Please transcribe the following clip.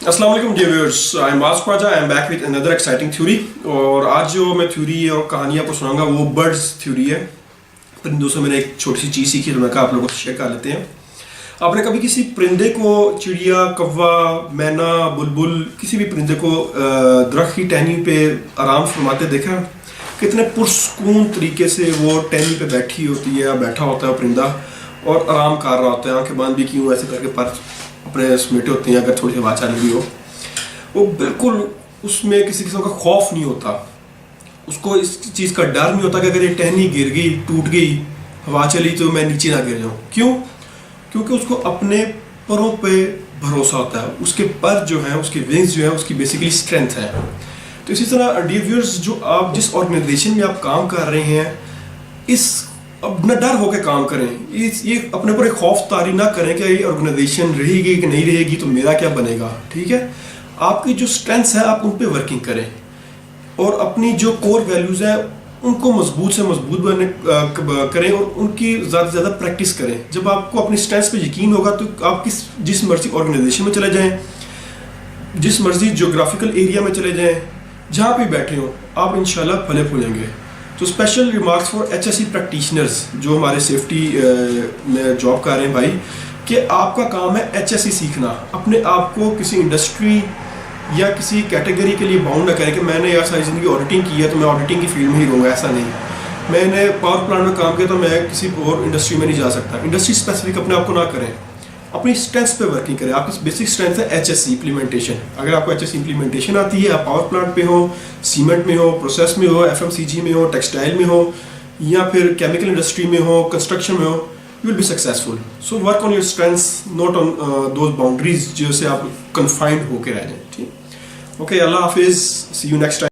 अस्सलाम वालेकुम dear viewers, I am Baz Khwaja. I am back with another exciting theory. और आज जो मैं थ्योरी और कहानी आपको सुनाऊंगा वो बर्ड्स थ्योरी है। परिंदों से मैंने एक छोटी सी चीज़ सीखी तो मैं कहा आप लोगों से शेयर कर लेते हैं। आपने कभी किसी परिंदे को, चिड़िया, कौवा, मैना, बुलबुल, किसी भी परिंदे को दरख्त की टहनी पे आराम फरमाते देखा? कितने पुरसकून तरीके से वो टहनी पे बैठी होती है, बैठा होता है परिंदा और आराम कर रहा होता है, आंखें बंद भी की ऐसे करके पर अपने समेटे होते हैं। अगर थोड़ी हवा चल रही हो वो बिल्कुल उसमें किसी किस्म का खौफ नहीं होता, उसको इस चीज़ का डर नहीं होता कि अगर ये टहनी गिर गई, टूट गई, हवा चली तो मैं नीचे ना गिर जाऊँ। क्यों? क्योंकि उसको अपने परों पे भरोसा होता है। उसके पर जो है, उसके विंग्स जो है, उसकी बेसिकली स्ट्रेंथ है। तो इसी तरह डियर व्यूअर्स, जो आप जिस ऑर्गेनाइजेशन में आप काम कर रहे हैं, इस अब न डर होकर काम करें, ये अपने ऊपर एक खौफ तारी ना करें कि ये ऑर्गेनाइजेशन रहेगी कि नहीं रहेगी तो मेरा क्या बनेगा। ठीक है, आपकी जो स्ट्रेंथ्स है आप उन पे वर्किंग करें और अपनी जो कोर वैल्यूज़ हैं उनको मजबूत से मजबूत बने करें और उनकी ज़्यादा से ज़्यादा प्रैक्टिस करें। जब आपको अपनी स्ट्रेंथ्स पे यकीन होगा तो आप जिस मर्जी ऑर्गेनाइजेशन में चले जाएँ, जिस मर्जी जोग्राफिकल एरिया में चले जाएँ, जहाँ पे बैठे हो, आप इंशाल्लाह फले फूलेंगे। तो special remarks for HSE practitioners जो हमारे सेफ्टी में जॉब कर रहे हैं भाई, कि आपका काम है HSE सीखना। अपने आप को किसी इंडस्ट्री या किसी कैटेगरी के लिए बाउंड ना करें कि मैंने यार सारी ज़िंदगी ऑडिटिंग की है तो मैं ऑडिटिंग की फील्ड में ही रहूँगा। ऐसा नहीं। मैंने पावर प्लांट में काम किया तो मैं किसी और इंडस्ट्री में नहीं जा सकता। इंडस्ट्री स्पेसिफिक अपने आप को ना करें, अपनी स्ट्रेंथ्स पे वर्किंग करें। आपकी बेसिक स्ट्रेंथ है HSE इम्प्लीमेंटेशन। अगर आपको HSE इम्प्लीमेंटेशन आती है, आप पावर प्लांट पे हो, सीमेंट में हो, प्रोसेस में हो, FMCG में हो, टेक्सटाइल में हो या फिर केमिकल इंडस्ट्री में हो, कंस्ट्रक्शन में हो, you will be successful. So work on your strengths, not on those boundaries जिससे आप कन्फाइंड होकर रह जाएं। ठीक, ओके, अल्लाह हाफिज़, सी यू नेक्स्ट टाइम।